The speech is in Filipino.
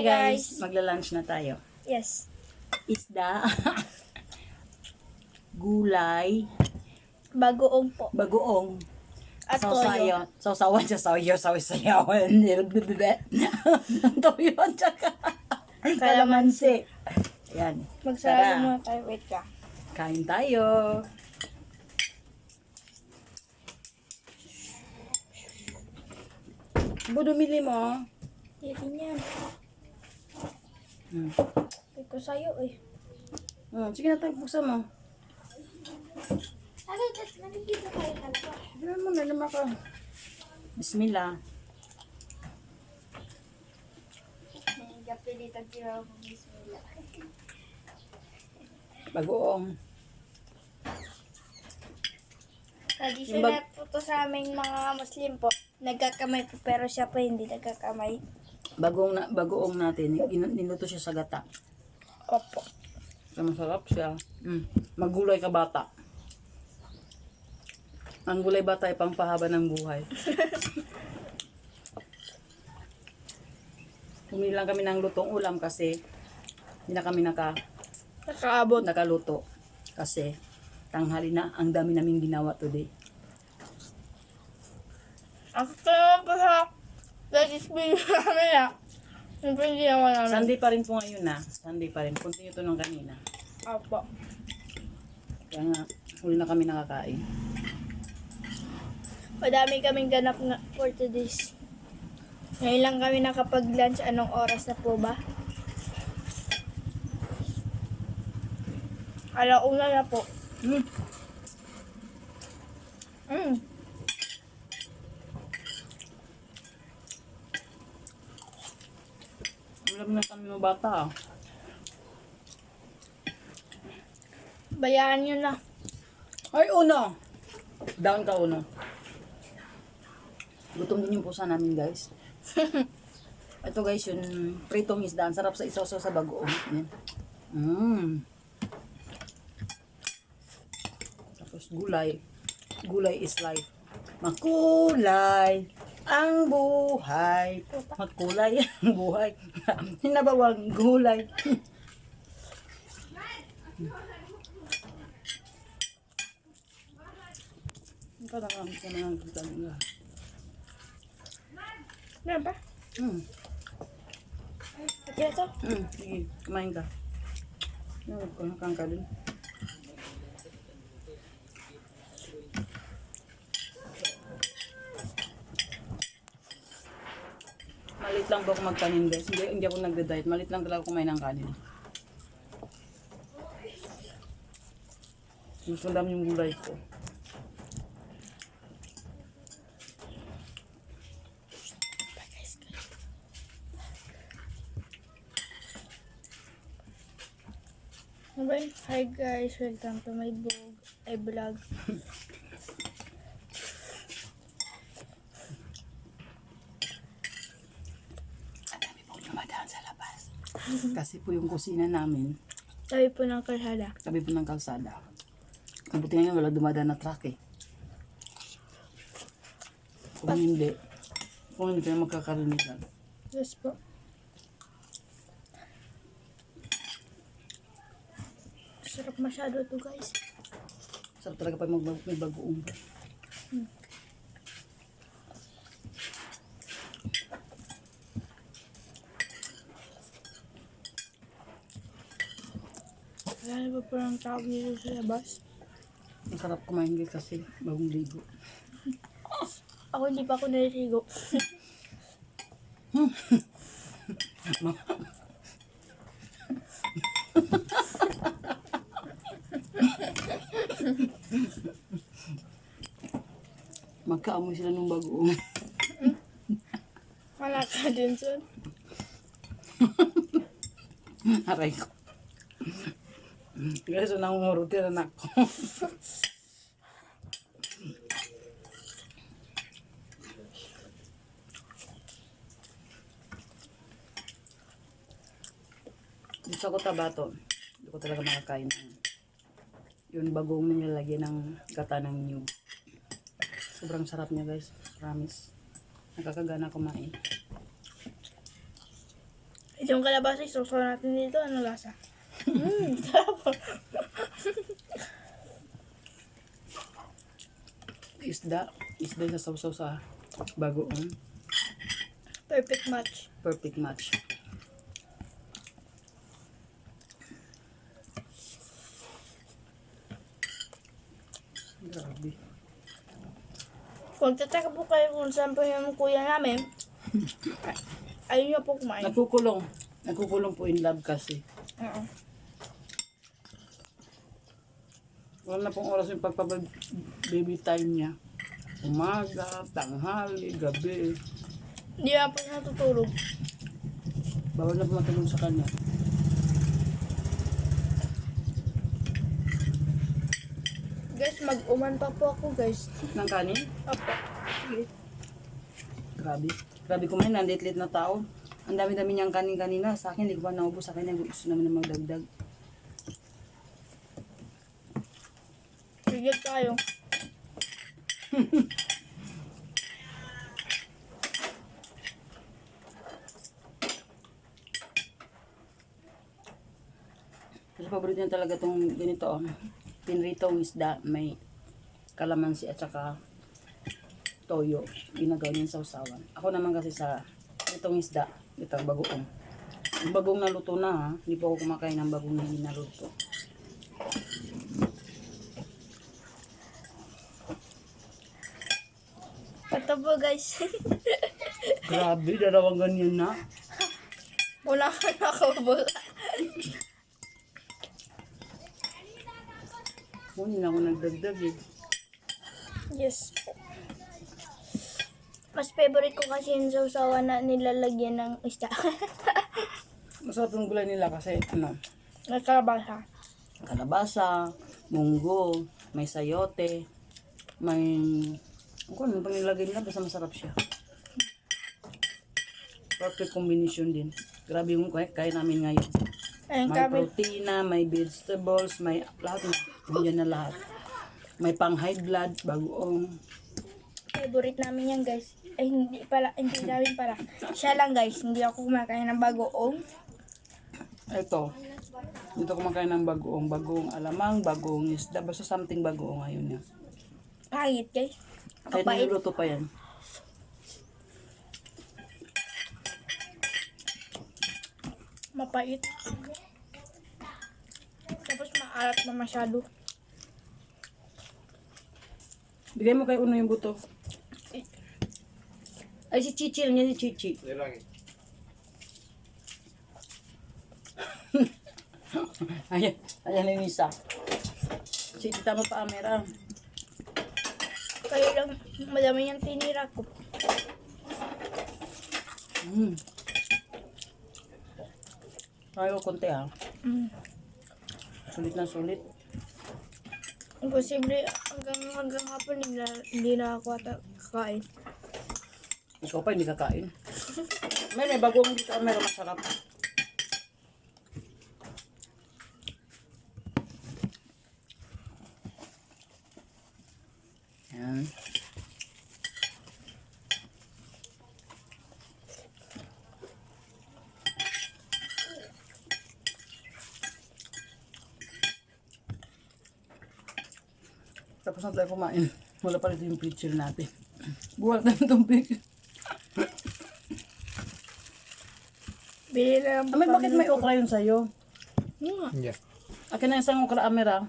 Hi guys, magla-lunch na tayo. Yes. Isda, gulay, Bagoong po. bagoong, At toyo. sausawan, sasayawan, toyo, tsaka kalamansi. Ayan. Magsarado Tara, muna tayo. Wait ka. kain tayo. Budumili mo. Hindi niyan. Hmm. Wait ko sa'yo eh. Sige na tayo, buksan mo. Agay, tas nandito tayo talaga. Bilan mo na naman ka. Bismillah. Kapilitan sila ako ng bismillah. Bagoong. Traditional po to sa aming mga Muslim po. Nagkakamay po pero siya po hindi nagkakamay. Bagoong natin. Niluto siya sa gata. Opo. Kaya masarap siya. Magulay ka bata. Ang gulay bata ay pangpahaba ng buhay. Humili lang kami ng lutong ulam kasi hindi na kami nakaluto. Kasi tanghali na, ang dami naming ginawa today. Ako naman po sa latest video namin ah. Siyempre hindi naman namin. Sunday pa rin po ngayon na. Sunday pa rin. Continue to nung kanina. Opo. Kaya nga, huli na kami nakakain. Madami kaming ganap na for today's. Ngayon lang kami nakapag-lunch. Anong oras na po ba? Alauna na po. Alam na kami mga bata. Bayaan nyo na. Ay, Uno! Down ka, Uno. Gutom din yung pusa namin, guys. Ito, guys, yung pritong isda. Ang sarap sa isoso sa bagoong. Yan. Tapos gulay. Gulay is life. Makulay ang buhay. Makulay ang buhay. Hinabawang gulay. Parang ang sanang kita nila. Meron ba? Okay na to? Sige, kumain ka. Kumain ka din. Malit lang po ako magkanin, guys. Hindi ako nagda-diet. Malit lang talaga kumain ng kanin. Gusto dami yung gulay ko. Hi guys, welcome to my vlog. Ang dami pong dumadaan sa labas. Kasi po yung kusina namin, Tabi po ng kalsada. tabi po ng kalsada. Ang buti ngayon wala dumadaan na truck eh. Kung hindi tayo magkakarinigan. Yes po. Sarap masyado to guys. Sarap talaga pag may bagoong. Wala ba parang tao dito sa labas? Masarap kumain guys kasi bagong ligo. Ako hindi pa ako naliligo. Magkaamoy sila ng bagoong. Wala ka din son. Aray ko. Guys, nangungurutin anak ko. Dito ako Tabato. Hindi ko talaga makakain ng yung bagong nilalagyan ng gata ng nyug. Sobrang sarap niya guys. Promise. Nakakagana kumain. Yung kalabasa, isusaw natin dito. Ano lasa? Sarap. Isda yung sasawsaw sa bagoong. Perfect match. Perfect match. Grabe. Kung tataka po kayo kung saan po yung kuya namin, ayun nyo po kumain. Nagkukulong po in love kasi. Oo. Wala na pong oras yung pagpa-baby time niya. Umaga, tanghali, gabi. Hindi na po siya natutulog. Bawal na po matulog sa kanya. Guys, mag-uman pa po ako, guys. Ng kanin? Opo. Grabe. Grabe kumain, nandit-lit na tao. Ang dami-dami niyang kanin kanina. Sa akin, hindi ko pa naubos. Sa akin, gusto naman na magdagdag. Sige tayo. Kasi paborito niya talaga itong ganito. Pinritong isda, may kalamansi at saka toyo. Ginagawa niya sa usawan. Ako naman kasi sa itong isda, ito bagoong. Yung bagong naluto na ha. Hindi po ako kumakain ng bagong na hindi naluto. Ito po, guys. Grabe, dalawang ganyan na. Wala ka na ako po. Hindi na ako nagdagdag eh. Yes po. Mas favorite ko kasi yung sausawan na nilalagyan ng isda. Masarap yung gulay nila kasi Nagkalabasa. kalabasa, munggo, may sayote, may ano pang nilagay nila, basta masarap siya. Perfect combination din. Grabe yung kaya namin ngayon. Ayun May kami. protina, may vegetables, may lahat. Nandiyan na lahat. May pang high blood, bagoong. Favorite namin yan, guys. Ay, hindi namin pala. Siya lang, guys. Hindi ako kumakain ng bagoong. Ito. Dito kumakain ng bagoong. Bagoong alamang, bagoong isda. Basta something bagoong ngayon yan. Pangit, guys. Kahit Mapait. niluluto pa yan. Mapait. Tapos maalat na masyado. Bigay mo kay Uno yung buto. Ay, si Chichi lang yan, si Chichi. Ayan, ayan yung isa. Si Tita mo pa, Amera. Kaya lang, madami yung tinira ko. Ayaw, konti ha. Mm. Sulit na sulit. Imposible, hanggang hapon, hindi na ako kakain. Ikaw pa, hindi kakain. May bagong dito, Amera, masarap. Yan. Tapos na tayo kumain. Wala pa rin yung picture natin. Buwal na itong picture. Bili na lang po Amir, bakit may okra yun sa'yo? Yeah. Yeah. Akin na isang okra, Amir, ah.